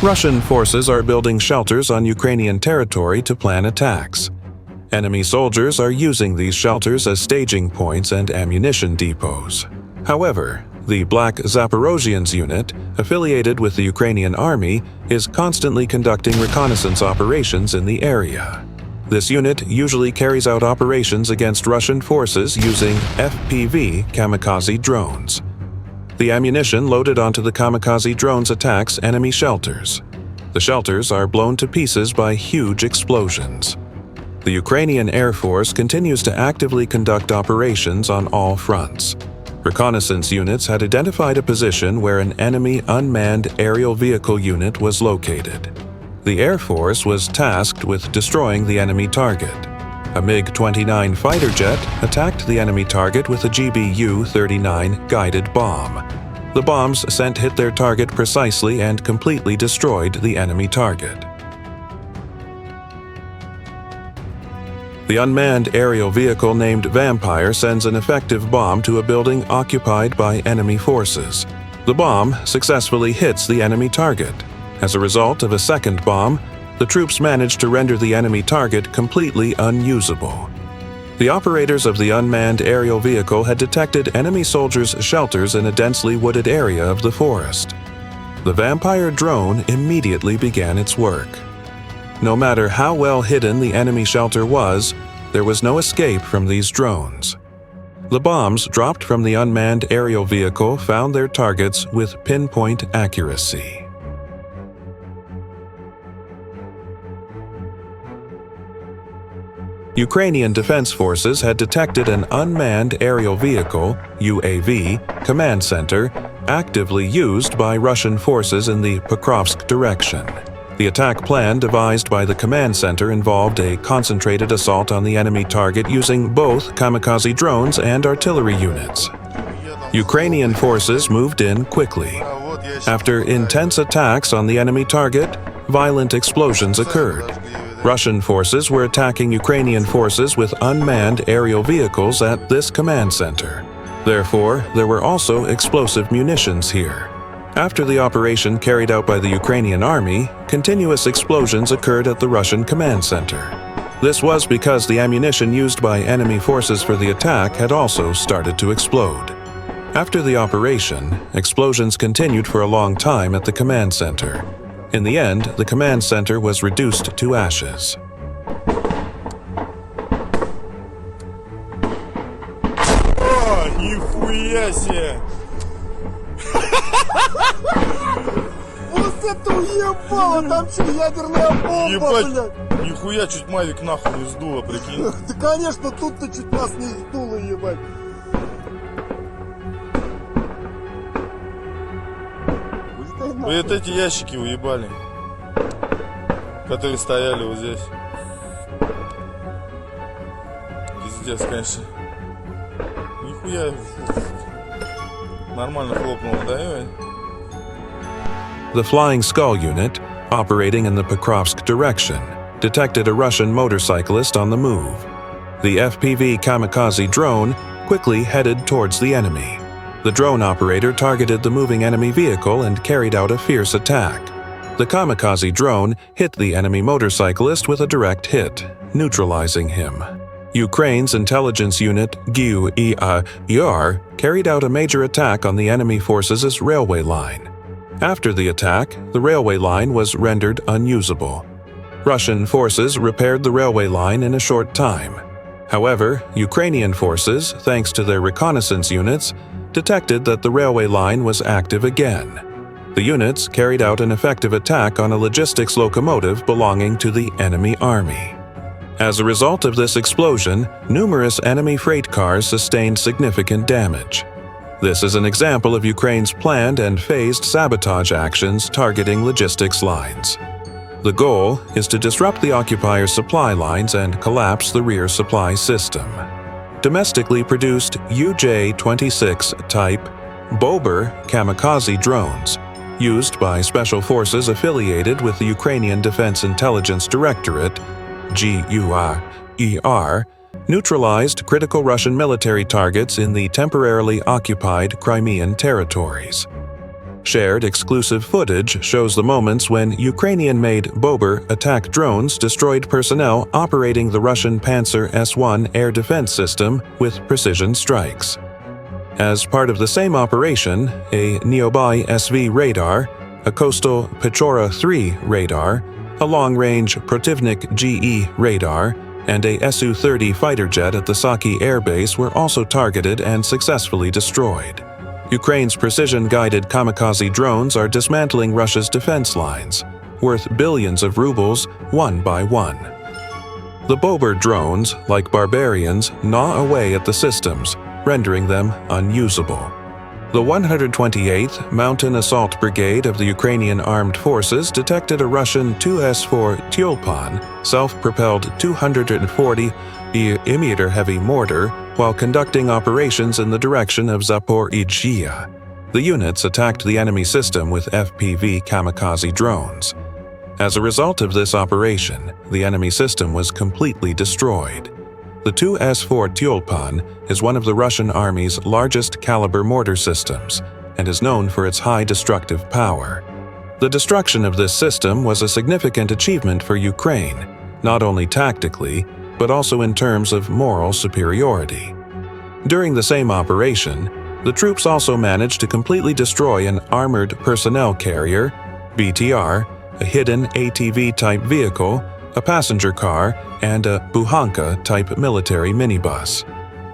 Russian forces are building shelters on Ukrainian territory to plan attacks. Enemy soldiers are using these shelters as staging points and ammunition depots. However, the Black Zaporozhians unit, affiliated with the Ukrainian army, is constantly conducting reconnaissance operations in the area. This unit usually carries out operations against Russian forces using FPV kamikaze drones. The ammunition loaded onto the kamikaze drones attacks enemy shelters. The shelters are blown to pieces by huge explosions. The Ukrainian Air Force continues to actively conduct operations on all fronts. Reconnaissance units had identified a position where an enemy unmanned aerial vehicle unit was located. The Air Force was tasked with destroying the enemy target. A MiG-29 fighter jet attacked the enemy target with a GBU-39 guided bomb. The bombs sent hit their target precisely and completely destroyed the enemy target. The unmanned aerial vehicle named Vampire sends an effective bomb to a building occupied by enemy forces. The bomb successfully hits the enemy target. As a result of a second bomb, the troops managed to render the enemy target completely unusable. The operators of the unmanned aerial vehicle had detected enemy soldiers' shelters in a densely wooded area of the forest. The Vampire drone immediately began its work. No matter how well hidden the enemy shelter was, there was no escape from these drones. The bombs dropped from the unmanned aerial vehicle found their targets with pinpoint accuracy. Ukrainian Defense Forces had detected an unmanned aerial vehicle (UAV) command center actively used by Russian forces in the Pokrovsk direction. The attack plan devised by the command center involved a concentrated assault on the enemy target using both kamikaze drones and artillery units. Ukrainian forces moved in quickly. After intense attacks on the enemy target, violent explosions occurred. Russian forces were attacking Ukrainian forces with unmanned aerial vehicles at this command center. Therefore, there were also explosive munitions here. After the operation carried out by the Ukrainian army, continuous explosions occurred at the Russian command center. This was because the ammunition used by enemy forces for the attack had also started to explode. After the operation, explosions continued for a long time at the command center. In the end, the command center was reduced to ashes. О, нихуя себе! Вот это уебало, там что, ядерная бомба, блядь! Нихуя, чуть Мавик нахуй не сдуло, прикинь. Да, конечно, тут-то чуть нас не сдуло, ебать. Вы эти ящики уебали, которые стояли вот здесь. Пиздец, конечно. Нихуя. Нормально хлопнуло, да, Иван? The Flying Skull unit, operating in the Pokrovsk direction, detected a Russian motorcyclist on the move. The FPV kamikaze drone quickly headed towards the enemy. The drone operator targeted the moving enemy vehicle and carried out a fierce attack. The kamikaze drone hit the enemy motorcyclist with a direct hit, neutralizing him. Ukraine's intelligence unit GUER carried out a major attack on the enemy forces' railway line. After the attack, the railway line was rendered unusable. Russian forces repaired the railway line in a short time. However, Ukrainian forces, thanks to their reconnaissance units, detected that the railway line was active again. The units carried out an effective attack on a logistics locomotive belonging to the enemy army. As a result of this explosion, numerous enemy freight cars sustained significant damage. This is an example of Ukraine's planned and phased sabotage actions targeting logistics lines. The goal is to disrupt the occupiers' supply lines and collapse the rear supply system. Domestically produced UJ-26 type Bober kamikaze drones, used by special forces affiliated with the Ukrainian Defense Intelligence Directorate GUER, neutralized critical Russian military targets in the temporarily occupied Crimean territories. Shared exclusive footage shows the moments when Ukrainian-made Bober attack drones destroyed personnel operating the Russian Panzer S-1 air defense system with precision strikes. As part of the same operation, a Neobai SV radar, a coastal Pechora 3 radar, a long-range Protivnik GE radar, and a Su-30 fighter jet at the Saki Air Base were also targeted and successfully destroyed. Ukraine's precision-guided kamikaze drones are dismantling Russia's defense lines, worth billions of rubles one by one. The Bober drones, like barbarians, gnaw away at the systems, rendering them unusable. The 128th Mountain Assault Brigade of the Ukrainian Armed Forces detected a Russian Tu-S4 Tyolpan self-propelled 240mm heavy mortar while conducting operations in the direction of Zaporizhzhia. The units attacked the enemy system with FPV kamikaze drones. As a result of this operation, the enemy system was completely destroyed. The Tu-S4 Tyolpan is one of the Russian Army's largest caliber mortar systems and is known for its high destructive power. The destruction of this system was a significant achievement for Ukraine, not only tactically, but also in terms of moral superiority. During the same operation, the troops also managed to completely destroy an armored personnel carrier, BTR, a hidden ATV-type vehicle, a passenger car, and a Buhanka-type military minibus.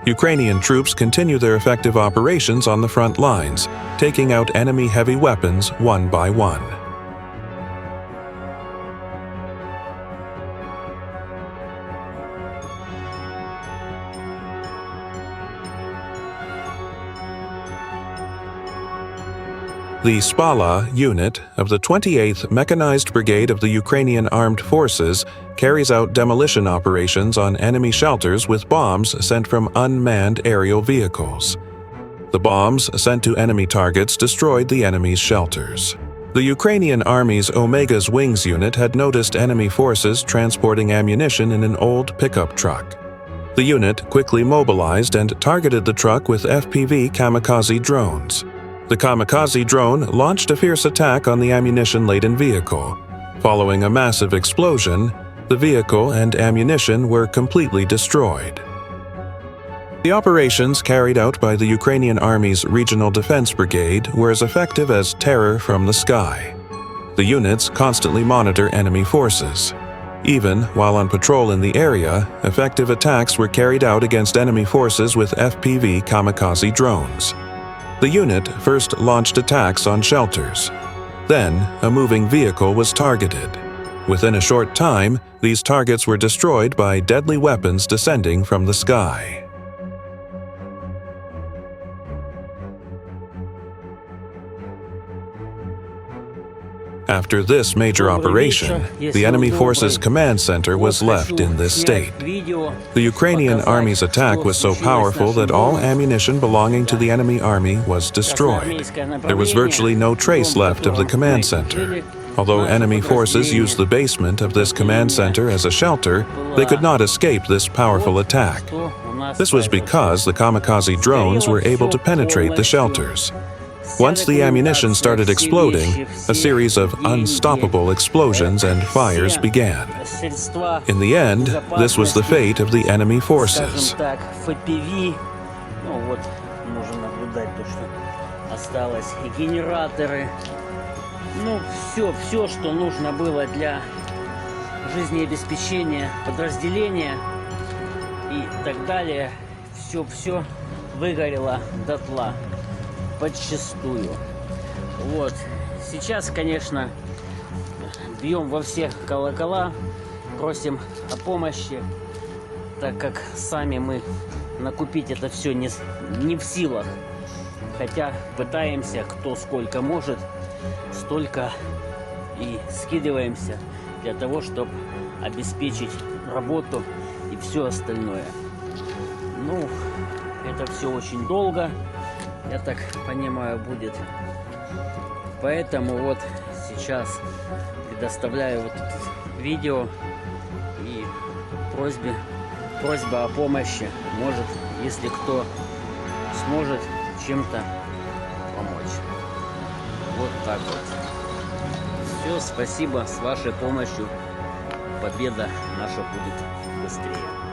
Ukrainian troops continue their effective operations on the front lines, taking out enemy heavy weapons one by one. The Spala unit of the 28th Mechanized Brigade of the Ukrainian Armed Forces carries out demolition operations on enemy shelters with bombs sent from unmanned aerial vehicles. The bombs sent to enemy targets destroyed the enemy's shelters. The Ukrainian Army's Omega's Wings unit had noticed enemy forces transporting ammunition in an old pickup truck. The unit quickly mobilized and targeted the truck with FPV kamikaze drones. The kamikaze drone launched a fierce attack on the ammunition-laden vehicle. Following a massive explosion, the vehicle and ammunition were completely destroyed. The operations carried out by the Ukrainian Army's Regional Defense Brigade were as effective as terror from the sky. The units constantly monitor enemy forces. Even while on patrol in the area, effective attacks were carried out against enemy forces with FPV kamikaze drones. The unit first launched attacks on shelters. Then, a moving vehicle was targeted. Within a short time, these targets were destroyed by deadly weapons descending from the sky. After this major operation, the enemy forces command center was left in this state. The Ukrainian army's attack was so powerful that all ammunition belonging to the enemy army was destroyed. There was virtually no trace left of the command center. Although enemy forces used the basement of this command center as a shelter, they could not escape this powerful attack. This was because the kamikaze drones were able to penetrate the shelters. Once the ammunition started exploding, a series of unstoppable explosions and fires began. In the end, this was the fate of the enemy forces. Все, что нужно было для жизнеобеспечения подразделения и так далее, все выгорело дотла. Подчистую. Вот. Сейчас, конечно, бьем во все колокола, просим о помощи, так как сами мы накупить это все не в силах. Хотя пытаемся, кто сколько может, столько и скидываемся для того, чтобы обеспечить работу и все остальное. Ну, это все очень долго. Я так понимаю, будет. Поэтому вот сейчас предоставляю вот это видео и просьба о помощи. Может, если кто сможет чем-то помочь. Вот так вот. Все, спасибо. С вашей помощью победа наша будет быстрее.